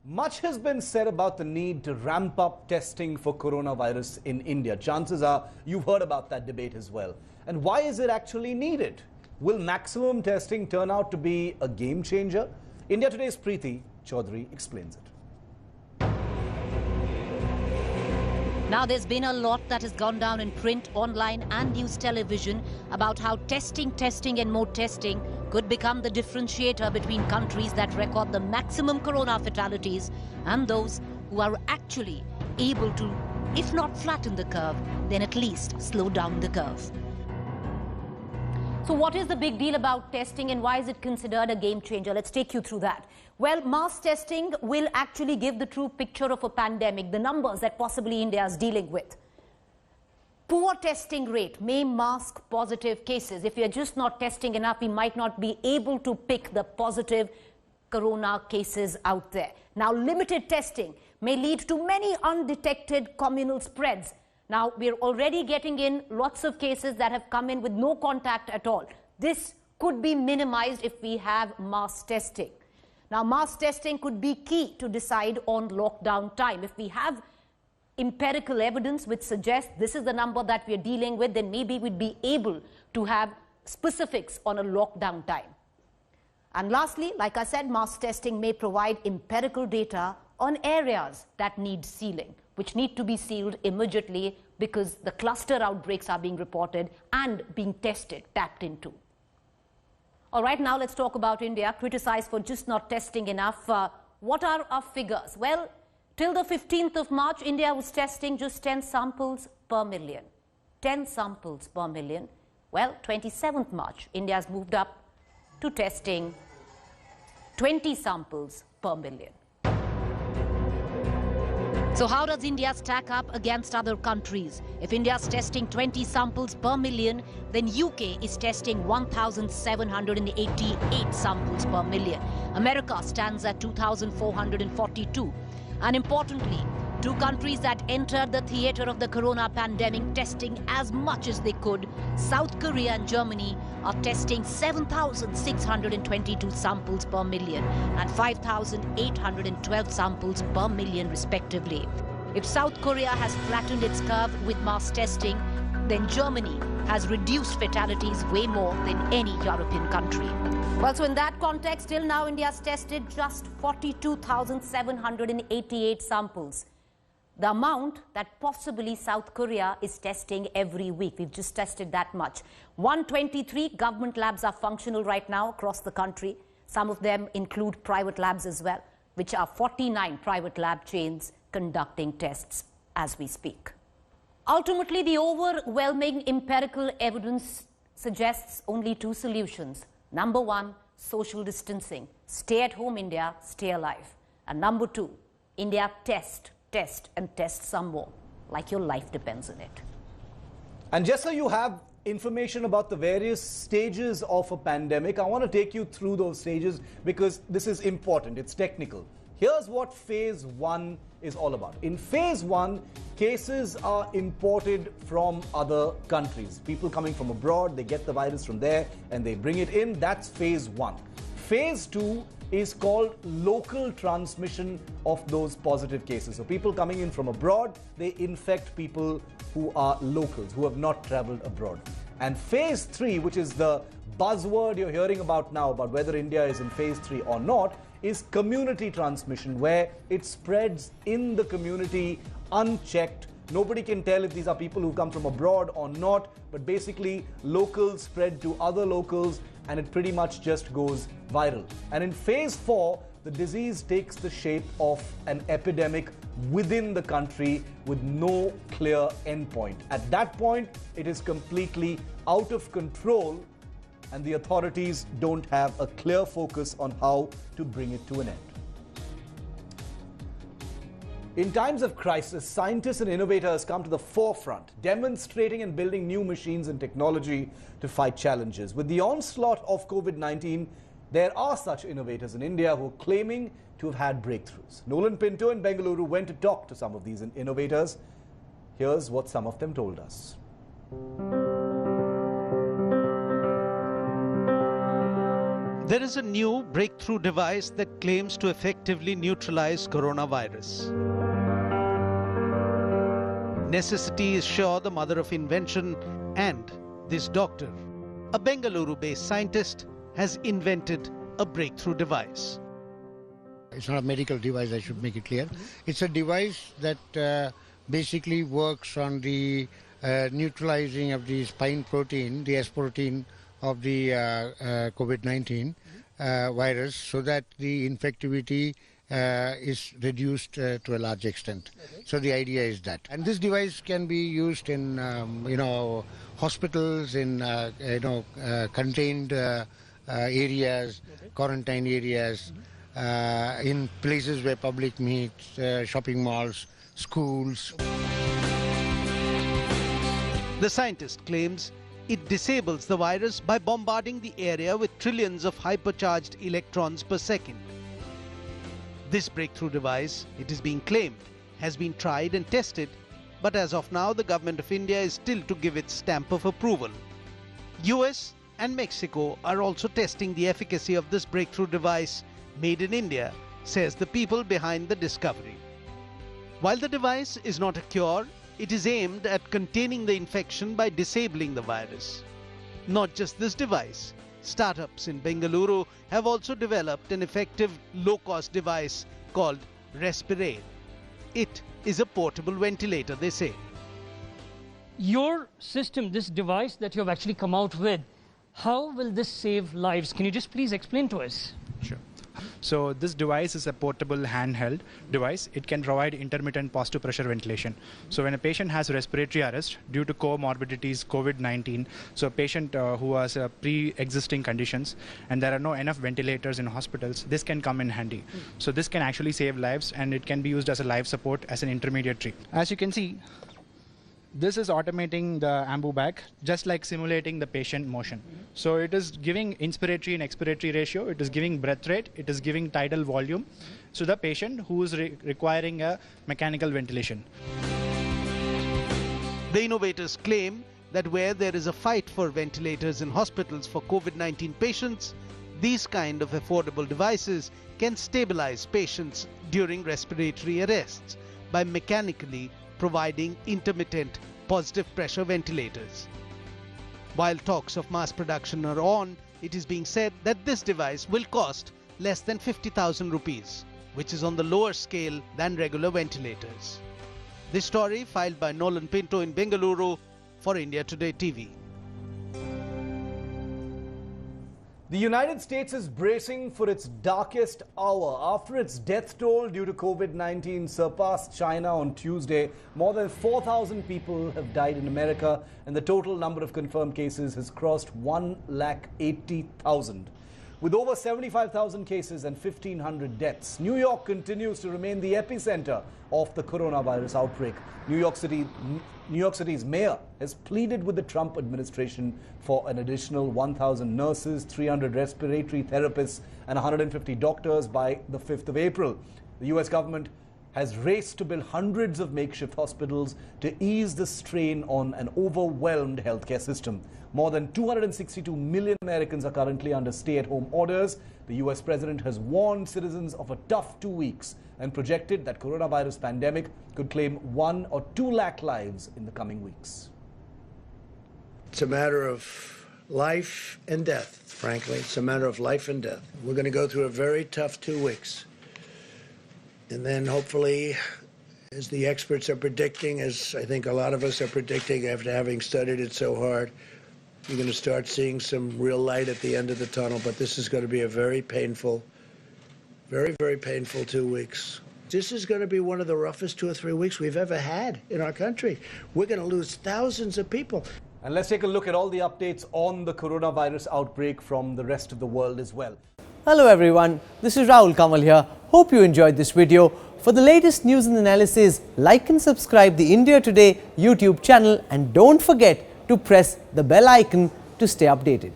Much has been said about the need to ramp up testing for coronavirus in India. Chances are you've heard about that debate as well. And why is it actually needed? Will maximum testing turn out to be a game changer? India Today's Preeti Chaudhary explains it. Now, there's been a lot that has gone down in print, online and news television about how testing and more testing could become the differentiator between countries that record the maximum corona fatalities and those who are actually able to, if not flatten the curve, then at least slow down the curve. So what is the big deal about testing and why is it considered a game changer? Let's take you through that. Well, mass testing will actually give the true picture of a pandemic, the numbers that possibly India is dealing with. Poor testing rate may mask positive cases. If we are just not testing enough, we might not be able to pick the positive corona cases out there. Now, limited testing may lead to many undetected communal spreads. Now, we're already getting in lots of cases that have come in with no contact at all. This could be minimized if we have mass testing. Now, mass testing could be key to decide on lockdown time. If we have empirical evidence which suggests this is the number that we're dealing with, then maybe we'd be able to have specifics on a lockdown time. And lastly, like I said, mass testing may provide empirical data on areas that need sealing, which need to be sealed immediately because the cluster outbreaks are being reported and being tested, tapped into. All right, now let's talk about India, criticized for just not testing enough. What are our figures? Well, till the 15th of March, India was testing just 10 samples per million. 10 samples per million. Well, 27th March, India has moved up to testing 20 samples per million. So how does India stack up against other countries? If India is testing 20 samples per million, then UK is testing 1,788 samples per million. America stands at 2,442. And importantly, two countries that entered the theatre of the corona pandemic testing as much as they could, South Korea and Germany, are testing 7,622 samples per million and 5,812 samples per million respectively. If South Korea has flattened its curve with mass testing, then Germany has reduced fatalities way more than any European country. Well, so in that context, till now India has tested just 42,788 samples. The amount that possibly South Korea is testing every week. We've just tested that much. 123 government labs are functional right now across the country. Some of them include private labs as well, which are 49 private lab chains conducting tests as we speak. Ultimately, the overwhelming empirical evidence suggests only two solutions. Number one, social distancing. Stay at home, India, stay alive. And number two, India test and test some more, like your life depends on it. And just so you have information about the various stages of a pandemic, I want to take you through those stages because this is important, it's technical. Here's what phase 1 is all about. In phase 1, cases are imported from other countries. People coming from abroad, they get the virus from there and they bring it in. That's phase 1. Phase 2 is called local transmission of those positive cases. So people coming in from abroad, they infect people who are locals, who have not traveled abroad. And phase 3, which is the buzzword you're hearing about now, about whether India is in phase 3 or not, is community transmission, where it spreads in the community unchecked. Nobody can tell if these are people who come from abroad or not, but basically locals spread to other locals and it pretty much just goes viral. And in phase 4, the disease takes the shape of an epidemic within the country with no clear endpoint. At that point, it is completely out of control and the authorities don't have a clear focus on how to bring it to an end. In times of crisis, scientists and innovators come to the forefront, demonstrating and building new machines and technology to fight challenges. With the onslaught of COVID-19, there are such innovators in India who are claiming to have had breakthroughs. Nolan Pinto in Bengaluru went to talk to some of these innovators. Here's what some of them told us. There is a new breakthrough device that claims to effectively neutralize coronavirus. Necessity is sure the mother of invention, and this doctor, a Bengaluru-based scientist, has invented a breakthrough device. It's not a medical device, I should make it clear. It's a device that basically works on the neutralizing of the spike protein, the S protein of the COVID-19 virus, so that the infectivity is reduced to a large extent. So the idea is that. And this device can be used in, hospitals, in, contained areas, quarantine areas, in places where public meets, shopping malls, schools. The scientist claims it disables the virus by bombarding the area with trillions of hypercharged electrons per second. This breakthrough device, it is being claimed, has been tried and tested, but as of now the government of India is still to give its stamp of approval. US and Mexico are also testing the efficacy of this breakthrough device made in India, says the people behind the discovery. While the device is not a cure, it is aimed at containing the infection by disabling the virus. Not just this device, startups in Bengaluru have also developed an effective low-cost device called Respirate. It is a portable ventilator, they say. Your system, this device that you have actually come out with, how will this save lives? Can you just please explain to us? Sure. So this device is a portable handheld device. It can provide intermittent positive pressure ventilation. So when a patient has respiratory arrest due to comorbidities COVID-19, so a patient who has pre-existing conditions and there are no enough ventilators in hospitals, this can come in handy. So this can actually save lives, and it can be used as a life support as an intermediary. As you can see, this is automating the ambu bag, just like simulating the patient motion. So it is giving inspiratory and expiratory ratio, it is giving breath rate, it is giving tidal volume. So the patient who is requiring a mechanical ventilation. The innovators claim that where there is a fight for ventilators in hospitals for COVID-19 patients, these kind of affordable devices can stabilize patients during respiratory arrests by mechanically providing intermittent positive pressure ventilators. While talks of mass production are on, it is being said that this device will cost less than 50,000 rupees, which is on the lower scale than regular ventilators. This story filed by Nolan Pinto in Bengaluru for India Today TV. The United States is bracing for its darkest hour after its death toll due to COVID-19 surpassed China on Tuesday. More than 4,000 people have died in America, and the total number of confirmed cases has crossed 180,000. With over 75,000 cases and 1,500 deaths, New York continues to remain the epicenter of the coronavirus outbreak. New York City's mayor has pleaded with the Trump administration for an additional 1,000 nurses, 300 respiratory therapists, and 150 doctors by the 5th of April. The U.S. government has raced to build hundreds of makeshift hospitals to ease the strain on an overwhelmed healthcare system. More than 262 million Americans are currently under stay-at-home orders. The U.S. president has warned citizens of a tough 2 weeks and projected that coronavirus pandemic could claim 1 or 2 lakh lives in the coming weeks. It's a matter of life and death, frankly. It's a matter of life and death. We're going to go through a very tough 2 weeks. And then hopefully, as the experts are predicting, as I think a lot of us are predicting after having studied it so hard, you're going to start seeing some real light at the end of the tunnel. But this is going to be a very painful, very, very painful 2 weeks. This is going to be one of the roughest 2 or 3 weeks we've ever had in our country. We're going to lose thousands of people. And let's take a look at all the updates on the coronavirus outbreak from the rest of the world as well. Hello everyone, this is Rahul Kamal here. Hope you enjoyed this video. For the latest news and analysis, like and subscribe the India Today YouTube channel, and don't forget to press the bell icon to stay updated.